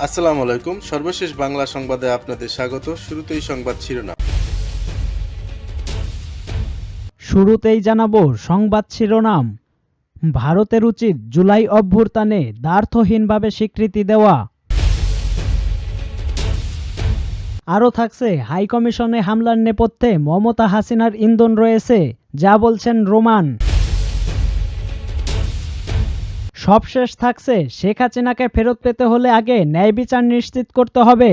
আসসালামু আলাইকুম। সর্বশেষ বাংলা সংবাদে আপনাদের স্বাগত। শুরুতেই সংবাদ শিরোনাম। শুরুতেই জানাবো সংবাদ শিরোনাম। ভারতের উচিত জুলাই অভ্যুত্থানে দ্ব্যর্থহীনভাবে স্বীকৃতি দেওয়া। আরও থাকছে, হাইকমিশনে হামলার নেপথ্যে মমতা হাসিনার ইন্ধন রয়েছে, যা বলছেন রোমান। সবশেষ থাকছে, শেখ হাসিনাকে ফেরত পেতে হলে আগে ন্যায় বিচার নিশ্চিত করতে হবে।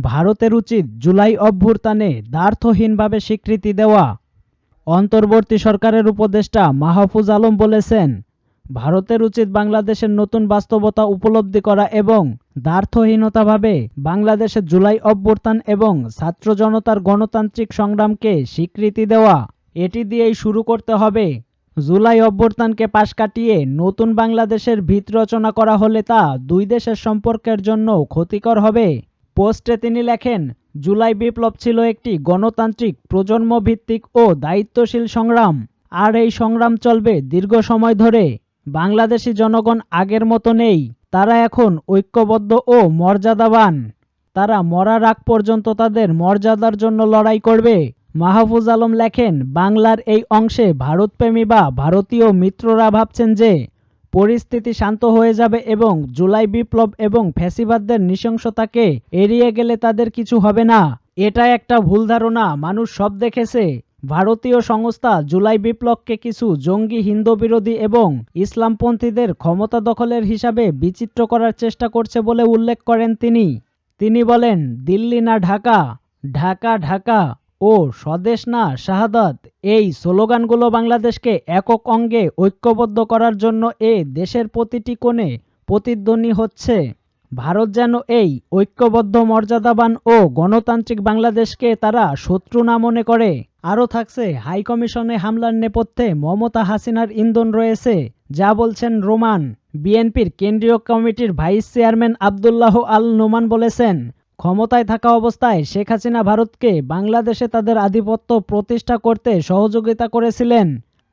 ভারতের উচিত জুলাই অভ্যুত্থানে দ্ব্যর্থহীনভাবে স্বীকৃতি দেওয়া। অন্তর্বর্তী সরকারের উপদেষ্টা মাহফুজ আলম বলেছেন, ভারতের উচিত বাংলাদেশের নতুন বাস্তবতা উপলব্ধি করা এবং দ্ব্যর্থহীনতাভাবে বাংলাদেশে জুলাই অভ্যুত্থান এবং ছাত্র জনতার গণতান্ত্রিক সংগ্রামকে স্বীকৃতি দেওয়া। এটি দিয়েই শুরু করতে হবে। জুলাই অভ্যুত্থানকে পাশ কাটিয়ে নতুন বাংলাদেশের ভিত রচনা করা হলে তা দুই দেশের সম্পর্কের জন্য ক্ষতিকর হবে। পোস্টে তিনি লেখেন, জুলাই বিপ্লব ছিল একটি গণতান্ত্রিক, প্রজন্ম ভিত্তিক ও দায়িত্বশীল সংগ্রাম, আর এই সংগ্রাম চলবে দীর্ঘ সময় ধরে। বাংলাদেশি জনগণ আগের মতো নেই, তারা এখন ঐক্যবদ্ধ ও মর্যাদাবান। তারা মরার আগ পর্যন্ত তাদের মর্যাদার জন্য লড়াই করবে। মাহফুজ আলম লেখেন, বাংলার এই অংশে ভারতপ্রেমী বা ভারতীয় মিত্ররা ভাবছেন যে পরিস্থিতি শান্ত হয়ে যাবে এবং জুলাই বিপ্লব এবং ফ্যাসিবাদদের নৃশংসতাকে এড়িয়ে গেলে তাদের কিছু হবে না। এটা একটা ভুল ধারণা। মানুষ সব দেখেছে। ভারতীয় সংস্থা জুলাই বিপ্লবকে কিছু জঙ্গি, হিন্দু বিরোধী এবং ইসলামপন্থীদের ক্ষমতা দখলের হিসাবে বিচিত্র করার চেষ্টা করছে বলে উল্লেখ করেন তিনি বলেন, দিল্লি না ঢাকা, ঢাকা ঢাকা ও স্বদেশ না শাহাদাত, এই স্লোগানগুলো বাংলাদেশকে একক অঙ্গে ঐক্যবদ্ধ করার জন্য দেশের প্রতিটি কোণে প্রতিধ্বনি হচ্ছে। ভারত যেন এই ঐক্যবদ্ধ, মর্যাদাবান ও গণতান্ত্রিক বাংলাদেশকে তারা শত্রু না মনে করে। আরও থাকছে, হাইকমিশনে হামলার নেপথ্যে মমতা হাসিনার ইন্ধন রয়েছে, যা বলছেন রোমান। বিএনপির কেন্দ্রীয় কমিটির ভাইস চেয়ারম্যান আব্দুল্লাহ আল নোমান বলেছেন, ক্ষমতায় থাকা অবস্থায় শেখ হাসিনা ভারতকে বাংলাদেশে তাদের আধিপত্য প্রতিষ্ঠা করতে সহযোগিতা করেছিলেন,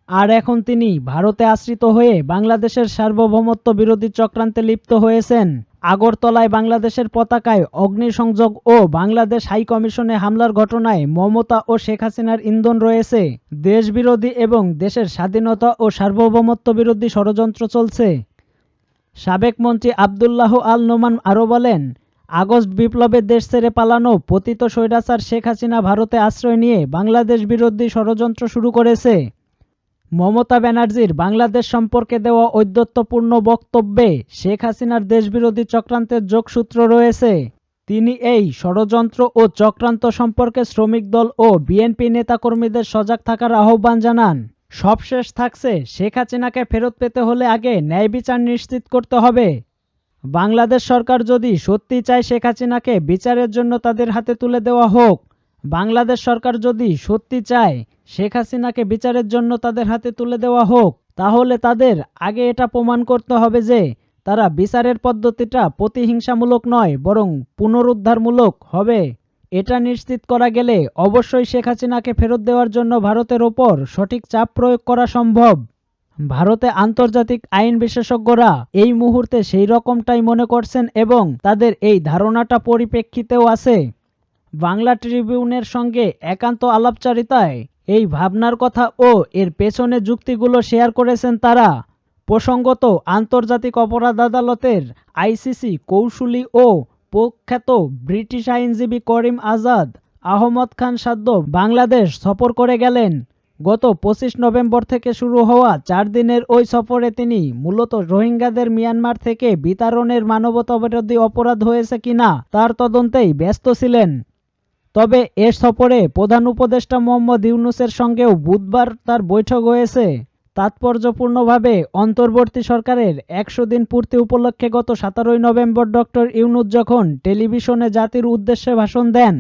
আর এখন তিনি ভারতে আশ্রিত হয়ে বাংলাদেশের সার্বভৌমত্ব বিরোধী চক্রান্তে লিপ্ত হয়েছেন। আগরতলায় বাংলাদেশের পতাকায় অগ্নিসংযোগ ও বাংলাদেশ হাইকমিশনে হামলার ঘটনায় মমতা ও শেখ হাসিনার ইন্ধন রয়েছে। দেশবিরোধী এবং দেশের স্বাধীনতা ও সার্বভৌমত্ব বিরোধী ষড়যন্ত্র চলছে। সাবেক মন্ত্রী আব্দুল্লাহ আল নোমান আরও বলেন, আগস্ট বিপ্লবে দেশ ছেড়ে পালানো পতিত স্বৈরাচার শেখ হাসিনা ভারতে আশ্রয় নিয়ে বাংলাদেশ বিরোধী ষড়যন্ত্র শুরু করেছে। মমতা ব্যানার্জির বাংলাদেশ সম্পর্কে দেওয়া ঔদ্ধত্যপূর্ণ বক্তব্যে শেখ হাসিনার দেশবিরোধী চক্রান্তের যোগসূত্র রয়েছে। তিনি এই ষড়যন্ত্র ও চক্রান্ত সম্পর্কে শ্রমিক দল ও বিএনপি নেতাকর্মীদের সজাগ থাকার আহ্বান জানান। সবশেষ থাকছে, শেখ হাসিনাকে ফেরত পেতে হলে আগে ন্যায় বিচার নিশ্চিত করতে হবে। বাংলাদেশ সরকার যদি সত্যি চায় শেখ হাসিনাকে বিচারের জন্য তাদের হাতে তুলে দেওয়া হোক, বাংলাদেশ সরকার যদি সত্যি চায় শেখ হাসিনাকে বিচারের জন্য তাদের হাতে তুলে দেওয়া হোক, তাহলে তাদের আগে এটা প্রমাণ করতে হবে যে তারা বিচারের পদ্ধতিটা প্রতিহিংসামূলক নয়, বরং পুনরুদ্ধারমূলক হবে। এটা নিশ্চিত করা গেলে অবশ্যই শেখ হাসিনাকে ফেরত দেওয়ার জন্য ভারতের ওপর সঠিক চাপ প্রয়োগ করা সম্ভব। ভারতে আন্তর্জাতিক আইন বিশেষজ্ঞরা এই মুহূর্তে সেই রকমটাই মনে করছেন এবং তাদের এই ধারণাটা পরিপ্রেক্ষিতেও আছে। বাংলা ট্রিবিউনের সঙ্গে একান্ত আলাপচারিতায় এই ভাবনার কথা ও এর পেছনে যুক্তিগুলো শেয়ার করেছেন তারা। প্রসঙ্গত, আন্তর্জাতিক অপরাধ আদালতের আইসিসি কৌশলী ও প্রখ্যাত ব্রিটিশ আইনজীবী করিম আজাদ আহমদ খান সাদ্দ বাংলাদেশ সফর করে গেলেন। গত 25 নভেম্বর থেকে শুরু হওয়া 4 দিনের ওই সফরে তিনি মূলত রোহিঙ্গাদের মিয়ানমার থেকে বিতাড়নের মানবতাবিরোধী অপরাধ হয়েছে কিনা তার তদন্তেই ব্যস্ত ছিলেন। তবে এ সফরে প্রধান উপদেষ্টা মোহাম্মদ ইউনূসের সঙ্গেও বুধবার তার বৈঠক হয়েছে। তাৎপর্যপূর্ণভাবে অন্তর্বর্তী সরকারের 100 দিন পূর্তি উপলক্ষে গত 17 নভেম্বর ডক্টর ইউনূস যখন টেলিভিশনে জাতির উদ্দেশ্যে ভাষণ দেন,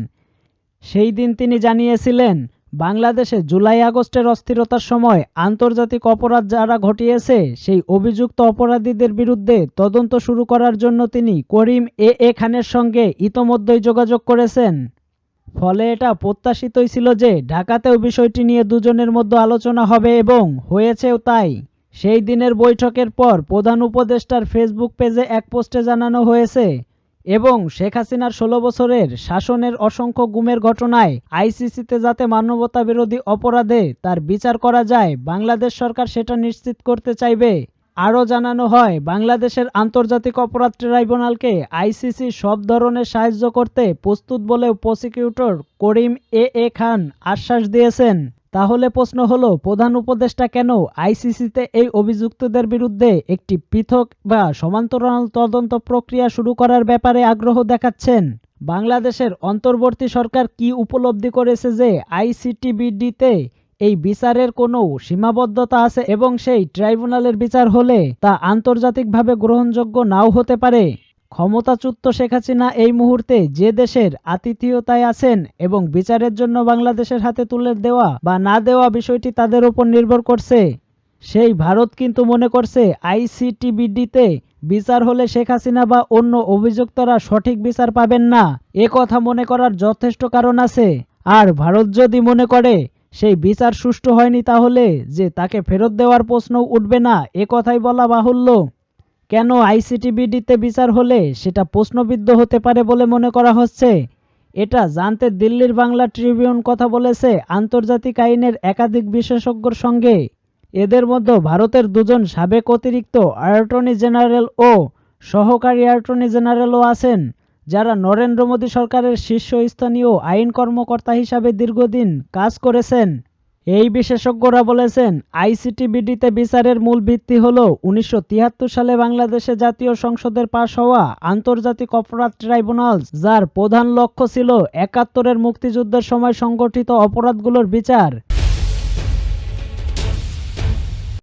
সেই দিন তিনি জানিয়েছিলেন, বাংলাদেশে জুলাই আগস্টের অস্থিরতার সময় আন্তর্জাতিক অপরাধ যারা ঘটিয়েছে সেই অভিযুক্ত অপরাধীদের বিরুদ্ধে তদন্ত শুরু করার জন্য তিনি করিম খানের সঙ্গে ইতোমধ্যেই যোগাযোগ করেছেন। ফলে এটা প্রত্যাশিতই ছিল যে ঢাকাতেও বিষয়টি নিয়ে দুজনের মধ্যে আলোচনা হবে এবং হয়েছেও তাই। সেই দিনের বৈঠকের পর প্রধান উপদেষ্টার ফেসবুক পেজে এক পোস্টে জানানো হয়েছে, এবং শেখ হাসিনার ১৬ বছরের শাসনের অসংখ্য গুমের ঘটনায় আইসিসিতে যাতে মানবতাবিরোধী অপরাধে তার বিচার করা যায়, বাংলাদেশ সরকার সেটা নিশ্চিত করতে চাইবে। আরও জানানো হয়, বাংলাদেশের আন্তর্জাতিক অপরাধ ট্রাইব্যুনালকে আইসিসি সব ধরনের সাহায্য করতে প্রস্তুত বলেও প্রসিকিউটর করিম এ খান আশ্বাস দিয়েছেন। তাহলে প্রশ্ন হলো, প্রধান উপদেষ্টা কেন আইসিসিতে এই অভিযুক্তদের বিরুদ্ধে একটি পৃথক বা সমান্তরাল তদন্ত প্রক্রিয়া শুরু করার ব্যাপারে আগ্রহ দেখাচ্ছেন? বাংলাদেশের অন্তর্বর্তী সরকার কি উপলব্ধি করেছে যে আইসিটিবিডিতে এই বিচারের কোনো সীমাবদ্ধতা আছে এবং সেই ট্রাইব্যুনালের বিচার হলে তা আন্তর্জাতিকভাবে গ্রহণযোগ্য নাও হতে পারে? ক্ষমতাচ্যুত শেখ হাসিনা এই মুহূর্তে যে দেশের আতিথেয়তায় আছেন এবং বিচারের জন্য বাংলাদেশের হাতে তুলে দেওয়া বা না দেওয়া বিষয়টি তাদের উপর নির্ভর করছে। সেই ভারত কিন্তু মনে করছে আইসিটিবিডিতে বিচার হলে শেখ হাসিনা বা অন্য অভিযুক্তরা সঠিক বিচার পাবেন না। এ কথা মনে করার যথেষ্ট কারণ আছে। আর ভারত যদি মনে করে সেই বিচার সুষ্ঠু হয়নি, তাহলে যে তাকে ফেরত দেওয়ার প্রশ্নও উঠবে না, এ কথাই বলা বাহুল্য। কেন আইসিটিবিডিতে বিচার হলে সেটা প্রশ্নবিদ্ধ হতে পারে বলে মনে করা হচ্ছে? এটা জানতে দিল্লির বাংলা ট্রিবিউন কথা বলেছে আন্তর্জাতিক আইনের একাধিক বিশেষজ্ঞর সঙ্গে। এদের মধ্যে ভারতের দুজন সাবেক অতিরিক্ত অ্যাটর্নি জেনারেল ও সহকারী অ্যাটর্নি জেনারেলও আছেন, যারা নরেন্দ্র মোদী সরকারের শীর্ষস্থানীয় আইন কর্মকর্তা হিসাবে দীর্ঘদিন কাজ করেছেন। এই বিশেষজ্ঞরা বলেছেন, আইসিটিবিডিতে বিচারের মূল ভিত্তি হল ১৯৭৩ সালে বাংলাদেশে জাতীয় সংসদের পাশ হওয়া আন্তর্জাতিক অপরাধ ট্রাইব্যুনাল, যার প্রধান লক্ষ্য ছিল ৭১-এর মুক্তিযুদ্ধের সময় সংগঠিত অপরাধগুলোর বিচার।